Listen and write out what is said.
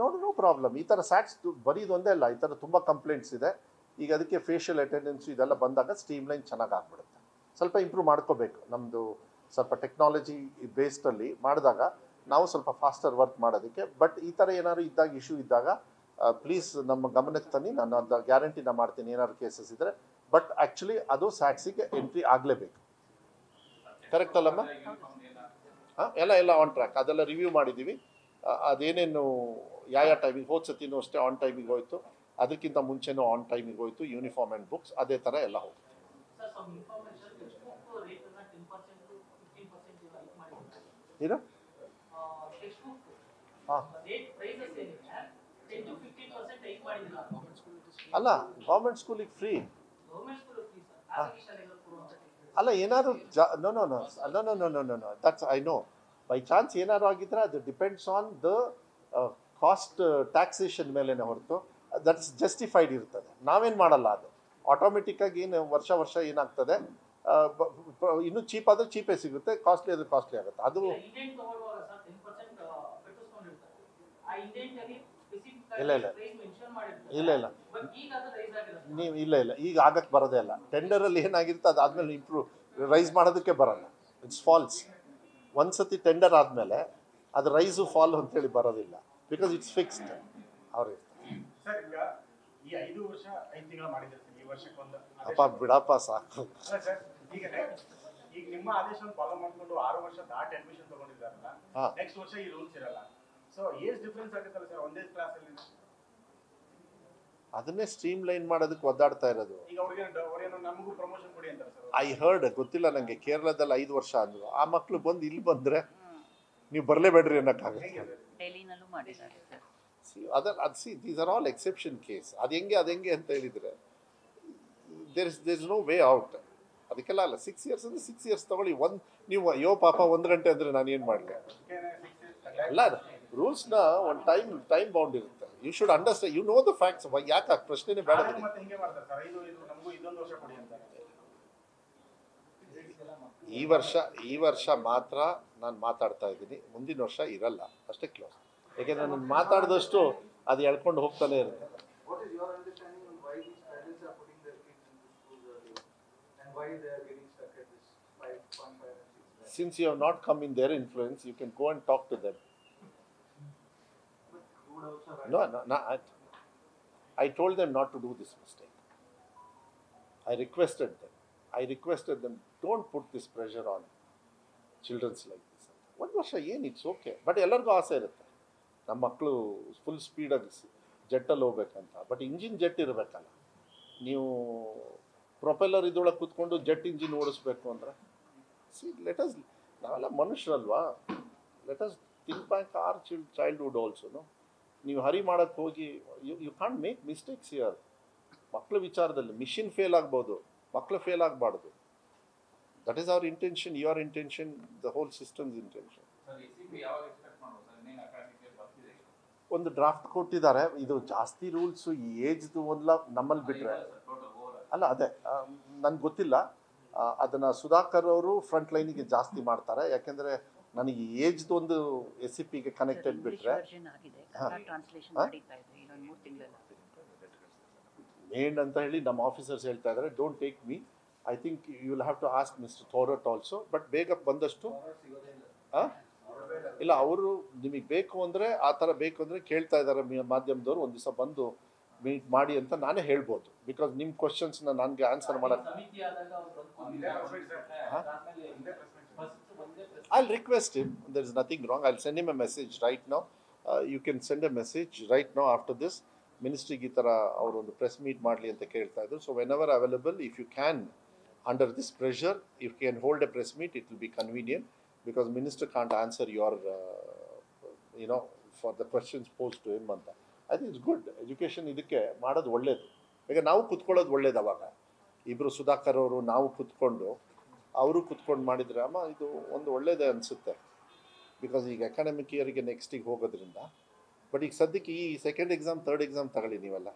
No problem. ಈ ಥರ ಸ್ಯಾಟ್ಸ್ ಬರೀದು ಒಂದೇ ಅಲ್ಲ, ಈ ಥರ ತುಂಬ ಕಂಪ್ಲೇಂಟ್ಸ್ ಇದೆ. ಈಗ ಅದಕ್ಕೆ ಫೇಶಿಯಲ್ ಅಟೆಂಡೆನ್ಸ್ ಇದೆಲ್ಲ ಬಂದಾಗ ಸ್ಟ್ರೀಮ್ಲೈನ್ ಚೆನ್ನಾಗಿ ಆಗ್ಬಿಡುತ್ತೆ. ಸ್ವಲ್ಪ ಇಂಪ್ರೂವ್ ಮಾಡ್ಕೋಬೇಕು. ನಮ್ಮದು ಸ್ವಲ್ಪ ಟೆಕ್ನಾಲಜಿ ಬೇಸ್ಡಲ್ಲಿ ಮಾಡಿದಾಗ ನಾವು ಸ್ವಲ್ಪ ಫಾಸ್ಟರ್ ವರ್ಕ್ ಮಾಡೋದಕ್ಕೆ. ಬಟ್ ಈ ಥರ ಏನಾದ್ರು ಇದ್ದಾಗ ಇಶ್ಯೂ ಇದ್ದಾಗ ಪ್ಲೀಸ್ ನಮ್ಮ ಗಮನಕ್ಕೆ ತನ್ನಿ. ನಾನು ಅದು ಗ್ಯಾರಂಟಿ ಮಾಡ್ತೀನಿ ಏನಾದ್ರು ಕೇಸಸ್ ಇದ್ದರೆ. ಬಟ್ ಆ್ಯಕ್ಚುಲಿ ಅದು ಸ್ಯಾಟ್ಸಿಗೆ ಎಂಟ್ರಿ ಆಗಲೇಬೇಕು. ಕರೆಕ್ಟ್ ಅಲ್ಲಮ್ಮ? ಹಾಂ, ಎಲ್ಲ ಆನ್ ಟ್ರ್ಯಾಕ್. ಅದೆಲ್ಲ ರಿವ್ಯೂ ಮಾಡಿದ್ದೀವಿ. ಅದೇನೇನು ಯಾವ ಟೈಮಿಗೆ ಹೋದ ಸತಿನೂ ಅಷ್ಟೇ ಆನ್ ಟೈಮಿಗೆ ಹೋಯಿತು, ಅದಕ್ಕಿಂತ ಮುಂಚೆನೂ ಆನ್ ಟೈಮಿಗೆ ಹೋಯಿತು. ಯೂನಿಫಾರ್ಮ್ ಆ್ಯಂಡ್ ಬುಕ್ಸ್ ಅದೇ ಥರ ಎಲ್ಲ ಹೋಗುತ್ತೆ. ಏನು? ಹಾಂ, ಅಲ್ಲ ಗೌರ್ಮೆಂಟ್ ಸ್ಕೂಲಿಗೆ ಫ್ರೀ ಅಲ್ಲ. ಏನಾದ್ರು no that's I know. By chance ಏನಾದ್ರು ಆಗಿದ್ರೆ ಅದು depends on the cost taxation ಮೇಲೇ ಹೊರತು ದಟ್ಸ್ ಜಸ್ಟಿಫೈಡ್ ಇರ್ತದೆ. ನಾವೇನು ಮಾಡಲ್ಲ. ಅದು ಆಟೋಮೆಟಿಕ್ಕಾಗಿ ಏನು ವರ್ಷ ಏನಾಗ್ತದೆ, ಇನ್ನೂ ಚೀಪ್ ಆದರೆ ಚೀಪೇ ಸಿಗುತ್ತೆ, ಕಾಸ್ಟ್ಲಿ ಆದರೆ ಕಾಸ್ಟ್ಲಿ ಆಗುತ್ತೆ. ಅದು ಇಲ್ಲ ನೀವು ಇಲ್ಲ ಈಗ ಆಗಕ್ಕೆ ಬರೋದೇ ಇಲ್ಲ. ಟೆಂಡರಲ್ಲಿ ಏನಾಗಿರುತ್ತೆ ಅದಾದ್ಮೇಲೆ ಇಂಪ್ರೂವ್ ರೈಸ್ ಮಾಡೋದಕ್ಕೆ ಬರಲ್ಲ. It's falls. ಒಂದ್ಸತಿ ಟೆಂಡರ್ ಆದಮೇಲೆ ಅದು ರೈಸು ಫಾಲ್ ಅಂತೇಳಿ ಬರೋದಿಲ್ಲ. Because it's fixed. ಅವ್ರಿಗೆ ಅಪ್ಪ ಬಿಡಪ್ಪ ಸಾಕು. ಈಗ ನಿಮ್ಮ ಆದೇಶವನ್ನು ಫಾಲೋ ಮಾಡ್ಕೊಂಡು 6 ವರ್ಷ ದಾಟಿ ಅಡ್ಮಿಷನ್ ತಗೊಂಡಿದ್ದಾರಲ್ಲ, ನೆಕ್ಸ್ಟ್ ವರ್ಷ ಈ ರೂಲ್ಸ್ ಇರಲ್ಲ. ಸೊ ಏಜ್ ಡಿಫರೆನ್ಸ್ ಆಗುತ್ತಲ್ಲ ಸರ್ ಒಂದೇ ಕ್ಲಾಸ್ ಅಲ್ಲಿ? ಅದನ್ನೇ ಸ್ಟ್ರೀಮ್ ಲೈನ್ ಮಾಡೋದಕ್ಕೆ ಒದ್ದಾಡ್ತಾ ಇರೋದು. ಈಗ ಅವ್ರಿಗೆ ನಮಗೂ ಪ್ರಮೋಷನ್ ಕೊಡಿ ಅಂತಾರೆ ಸರ್. ಐ ಹರ್ಡ್, ಗೊತ್ತಿಲ್ಲ ನನಗೆ. ಕೇರಳದಲ್ಲಿ 5 ವರ್ಷ ಅಂದ್ರು. ಆ ಮಕ್ಕಳು ಬಂದು ಇಲ್ಲಿ ಬಂದರೆ ನೀವು ಬರಲೇಬೇಡ್ರಿ ಅನ್ನೋಕ್ಕಾಗುತ್ತೆ. These are all exception case. ಅದು ಹೆಂಗೆ ಅಂತ ಹೇಳಿದರೆ there is no way out. ಅದಕ್ಕೆಲ್ಲ ಅಲ್ಲ. 6 ಇಯರ್ಸ್ ಅಂದರೆ 6 ಇಯರ್ಸ್ ತಗೊಳ್ಳಿ. ನೀವು ಅಯ್ಯೋ ಪಾಪ 1 ಗಂಟೆ ಅಂದರೆ ನಾನು ಏನು ಮಾಡಲಿ? ಅಲ್ಲ, ರೂಲ್ಸ್ನ ಒಂದು ಟೈಮ್ ಬೌಂಡ್ ಇರುತ್ತೆ. You should understand, you know the facts. ಯಾಕೆ ಪ್ರಶ್ನೆನೇ ಬೇಡ. ಈ ವರ್ಷ ಮಾತ್ರ ನಾನು ಮಾತಾಡ್ತಾ ಇದ್ದೀನಿ. ಮುಂದಿನ ವರ್ಷ ಇರಲ್ಲ, ಅಷ್ಟೇ ಕ್ಲೋಸ್. ಯಾಕೆಂದರೆ ನಾನು ಮಾತಾಡಿದಷ್ಟು ಅದು ಎಳ್ಕೊಂಡು ಹೋಗ್ತಾನೆ ಇರುತ್ತೆ. Since you have not come in their influence, you can go and talk to them. No, I told them not to do this mistake. I requested them, don't put this pressure on children like this. ಒಂದು ವರ್ಷ ಏನು, it's okay. But ಎಲ್ಲರಿಗೂ ಆಸೆ ಇರುತ್ತೆ ನಮ್ಮ ಮಕ್ಕಳು full ಸ್ಪೀಡಾಗಿ ಜೆಟ್ಟಲ್ಲಿ ಹೋಗ್ಬೇಕಂತ. ಬಟ್ ಇಂಜಿನ್ ಜೆಟ್ ಇರಬೇಕಲ್ಲ. ನೀವು ಪ್ರೊಪೆಲ್ಲರ್ ಇದೊಳಗೆ ಕೂತ್ಕೊಂಡು ಜೆಟ್ ಇಂಜಿನ್ ಓಡಿಸ್ಬೇಕು ಅಂದರೆ ನಾವೆಲ್ಲ ಮನುಷ್ಯರಲ್ವಾ? Let us think back our childhood also. ನೀವು ಹರಿ ಮಾಡೋಕ್ಕೆ ಹೋಗಿ you can't make mistakes here. ಮಕ್ಕಳ ವಿಚಾರದಲ್ಲಿ ಮಿಷಿನ್ ಫೇಲ್ ಆಗ್ಬೋದು, ಮಕ್ಕಳು ಫೇಲ್ ಆಗಬಾರ್ದು. That is our intention, your intention, the whole system's intention. ಒಂದು ಡ್ರಾಫ್ಟ್ ಕೊಟ್ಟಿದ್ದಾರೆ. ಇದು ಜಾಸ್ತಿ ರೂಲ್ಸು ಈ ಏಜ್ದು ಒಂದಲ್ಲ ನಮ್ಮಲ್ಲಿ ಬಿಟ್ಟರೆ ಅಲ್ಲ. ಅದೇ ನನಗೆ ಗೊತ್ತಿಲ್ಲ. ಅದನ್ನು ಸುಧಾಕರ್ ಅವರು ಫ್ರಂಟ್ ಲೈನಿಗೆ ಜಾಸ್ತಿ ಮಾಡ್ತಾರೆ. ಯಾಕೆಂದರೆ ನನಗೆ ಏಜ್ದು ಒಂದು SCPಗೆ ಕನೆಕ್ಟೆಡ್ ಬಿಟ್ಟರೆ ಮೇನ್ ಅಂತ ಹೇಳಿ ನಮ್ಮ ಆಫೀಸರ್ಸ್ ಹೇಳ್ತಾ ಇದ್ದಾರೆ. Don't take me. I think you will have to ask mister Thorat also. But ಬೇಗ ಬಂದಷ್ಟು ಇಲ್ಲ, ಅವರು ನಿಮಗೆ ಬೇಕು ಅಂದರೆ ಆ ಥರ ಬೇಕು ಅಂದರೆ ಕೇಳ್ತಾ ಇದ್ದಾರೆ ಮಾಧ್ಯಮದವರು. ಒಂದು ದಿವಸ ಬಂದು ಮೀಟ್ ಮಾಡಿ ಅಂತ ನಾನೇ ಹೇಳ್ಬೋದು. ಬಿಕಾಸ್ ನಿಮ್ಮ ಕ್ವಶನ್ಸ್ನ ನನಗೆ ಆನ್ಸರ್ ಮಾಡೋಕ್ಕೆ I'll request him. There is nothing wrong. I'll send him a message right now. You can send a message right now after this. Ministry ಈ ಥರ ಅವರು ಒಂದು ಪ್ರೆಸ್ ಮೀಟ್ ಮಾಡಲಿ ಅಂತ ಕೇಳ್ತಾ ಇದ್ರು. So whenever available, if you can under this pressure, if can hold a press meet, it will be convenient. Because minister can't answer your for the questions pose to him ಅಂತ. I think it's good. Education ಇದಕ್ಕೆ ಮಾಡೋದು ಒಳ್ಳೇದು. ಈಗ ನಾವು ಕುತ್ಕೊಳ್ಳೋದು ಒಳ್ಳೇದು. ಅವಾಗ ಇಬ್ಬರು ಸುಧಾಕರ್ ಅವರು ನಾವು ಕುತ್ಕೊಂಡು ಅವರು ಕುತ್ಕೊಂಡು ಮಾಡಿದರೆ ಅಮ್ಮ ಇದು ಒಂದು ಒಳ್ಳೇದೇ ಅನಿಸುತ್ತೆ. ಬಿಕಾಸ್ ಈಗ ಅಕಾಡೆಮಿಕ್ ಇಯರಿಗೆ ನೆಕ್ಸ್ಟಿಗೆ ಹೋಗೋದ್ರಿಂದ. ಬಟ್ ಈಗ ಸದ್ಯಕ್ಕೆ ಈ ಸೆಕೆಂಡ್ ಎಕ್ಸಾಮ್, ಥರ್ಡ್ ಎಕ್ಸಾಮ್ ತಗೊಳ್ಳಿ ನೀವೆಲ್ಲ.